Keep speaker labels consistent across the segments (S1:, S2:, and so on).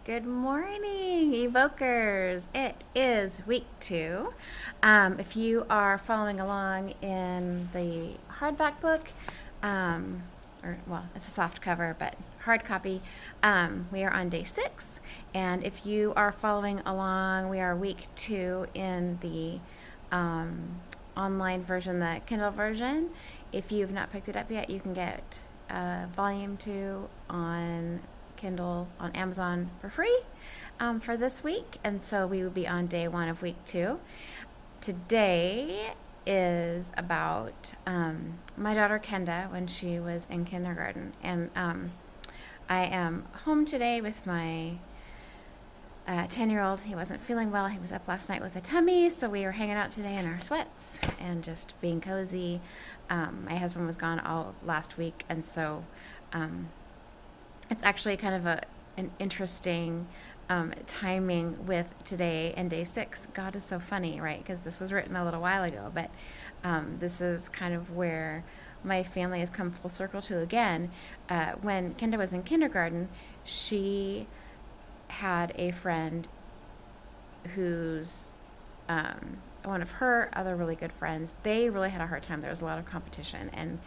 S1: Good morning, Evokers. It is week 2. If you are following along in the hardback book, um, it's a soft cover, but hard copy, we are on day 6. And if you are following along, we are week 2 in the online version, the Kindle version. If you've not picked it up yet, you can get volume 2 on Kindle on Amazon for free for this week. And so we will be on day 1 of week 2. Today is about my daughter Kenda when she was in kindergarten. And I am home today with my 10-year-old. He wasn't feeling well. He was up last night with a tummy, so we were hanging out today in our sweats and just being cozy. My husband was gone all last week, and so it's actually kind of an interesting timing with today and day 6. God is so funny, right? Because this was written a little while ago, but this is kind of where my family has come full circle to again. When Kenda was in kindergarten, she had a friend who's one of her other really good friends. They really had a hard time. There was a lot of competition, and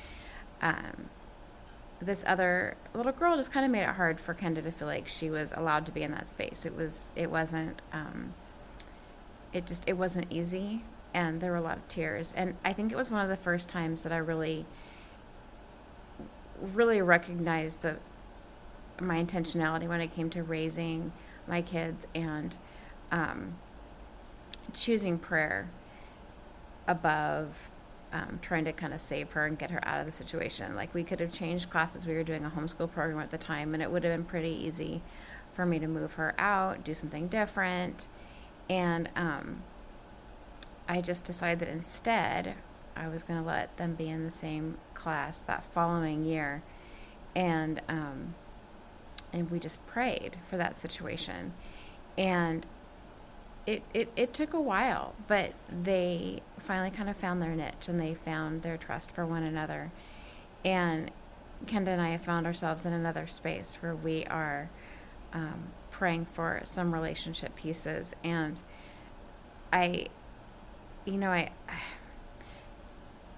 S1: this other little girl just kind of made it hard for Kenda to feel like she was allowed to be in that space. It wasn't easy, and there were a lot of tears. And I think it was one of the first times that I really recognized my intentionality when it came to raising my kids and choosing prayer above trying to kind of save her and get her out of the situation. Like, we could have changed classes. We were doing a homeschool program at the time, and it would have been pretty easy for me to move her out, do something different. And I just decided that instead I was going to let them be in the same class that following year. And we just prayed for that situation. And it took a while, but they finally kind of found their niche, and they found their trust for one another. And Kenda and I have found ourselves in another space where we are praying for some relationship pieces. And I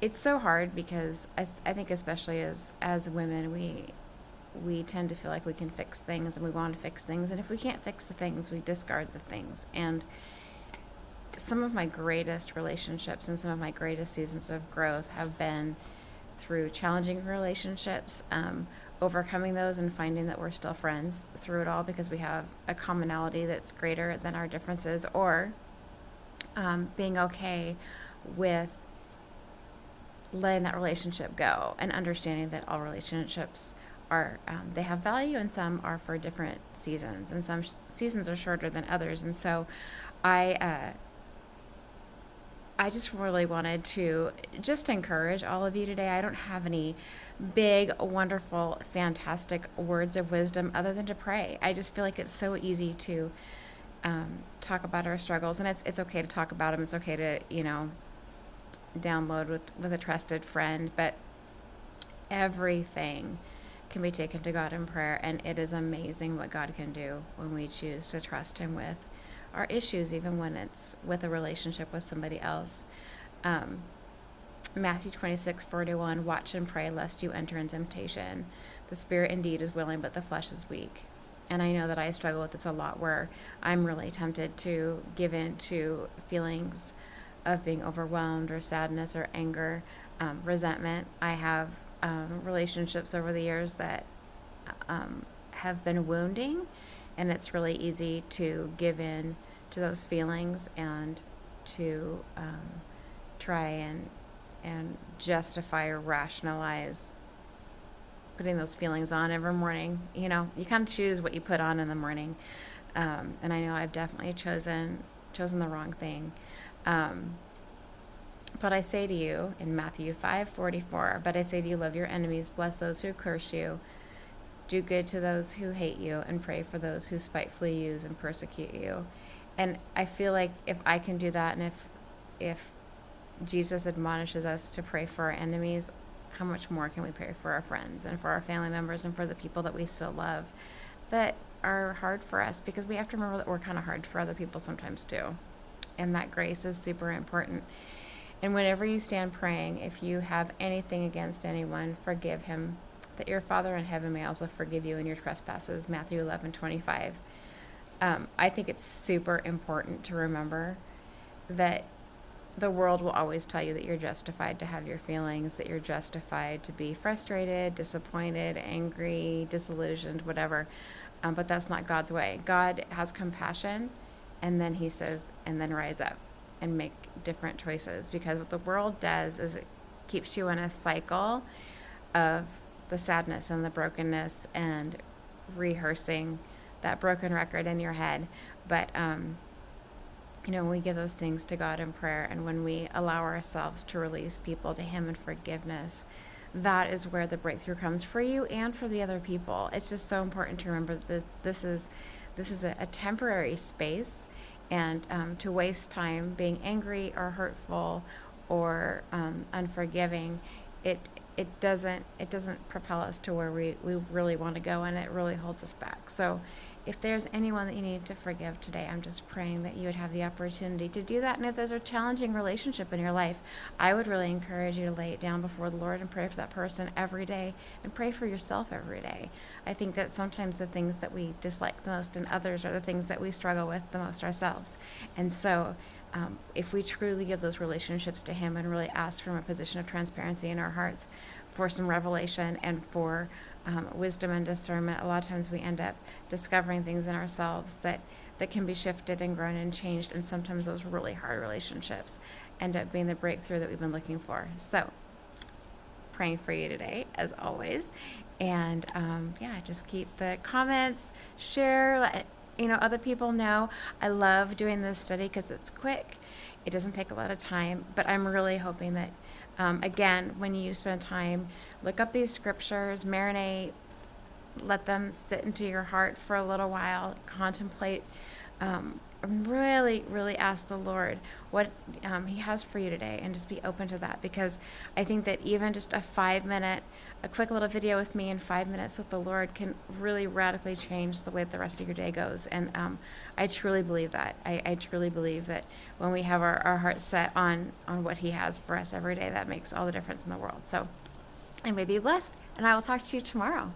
S1: it's so hard because I think especially as women, we tend to feel like we can fix things, and we want to fix things. And if we can't fix the things, we discard the things. And some of my greatest relationships and some of my greatest seasons of growth have been through challenging relationships, overcoming those and finding that we're still friends through it all because we have a commonality that's greater than our differences, or being okay with letting that relationship go and understanding that all relationships are they have value, and some are for different seasons, and some seasons are shorter than others. And so I just really wanted to just encourage all of you today. I don't have any big, wonderful, fantastic words of wisdom other than to pray. I just feel like it's so easy to talk about our struggles, and it's okay to talk about them. It's okay to download with a trusted friend, but everything can be taken to God in prayer, and it is amazing what God can do when we choose to trust Him with our issues, even when it's with a relationship with somebody else. Matthew 26:41, watch and pray lest you enter in temptation. The spirit indeed is willing, but the flesh is weak. And I know that I struggle with this a lot, where I'm really tempted to give in to feelings of being overwhelmed or sadness or anger, resentment. I have relationships over the years that have been wounding, and it's really easy to give in to those feelings and to try and justify or rationalize putting those feelings on every morning. You kind of choose what you put on in the morning, and I know I've definitely chosen the wrong thing. But I say to you in Matthew 5:44, but I say to you, love your enemies, bless those who curse you, do good to those who hate you, and pray for those who spitefully use and persecute you. And I feel like if I can do that, and if Jesus admonishes us to pray for our enemies, how much more can we pray for our friends and for our family members and for the people that we still love? But are hard for us, because we have to remember that we're kind of hard for other people sometimes too. And that grace is super important. And whenever you stand praying, if you have anything against anyone, forgive him, that your Father in heaven may also forgive you in your trespasses. Matthew 11:25. I think it's super important to remember that the world will always tell you that you're justified to have your feelings, that you're justified to be frustrated, disappointed, angry, disillusioned, whatever. But that's not God's way. God has compassion, and then he says, and then rise up and make different choices. Because what the world does is it keeps you in a cycle of the sadness and the brokenness and rehearsing that broken record in your head. But when we give those things to God in prayer, and when we allow ourselves to release people to him in forgiveness, that is where the breakthrough comes for you and for the other people. It's just so important to remember that this is a temporary space, and to waste time being angry or hurtful or unforgiving, it doesn't propel us to where we really want to go, and it really holds us back. So if there's anyone that you need to forgive today, I'm just praying that you would have the opportunity to do that. And if there's a challenging relationship in your life, I would really encourage you to lay it down before the Lord and pray for that person every day, and pray for yourself every day. I think that sometimes the things that we dislike the most in others are the things that we struggle with the most ourselves. And so if we truly give those relationships to him and really ask from a position of transparency in our hearts for some revelation and for wisdom and discernment, a lot of times we end up discovering things in ourselves that can be shifted and grown and changed. And sometimes those really hard relationships end up being the breakthrough that we've been looking for. So praying for you today, as always. And just keep the comments, share, let other people know. I love doing this study because it's quick. It doesn't take a lot of time, but I'm really hoping that again, when you spend time, look up these scriptures, marinate, let them sit into your heart for a little while, contemplate, really, really ask the Lord what he has for you today, and just be open to that. Because I think that even just a quick little video with me and 5 minutes with the Lord can really radically change the way that the rest of your day goes. And I truly believe that. I truly believe that when we have our hearts set on what he has for us every day, that makes all the difference in the world. So I may be blessed, and I will talk to you tomorrow.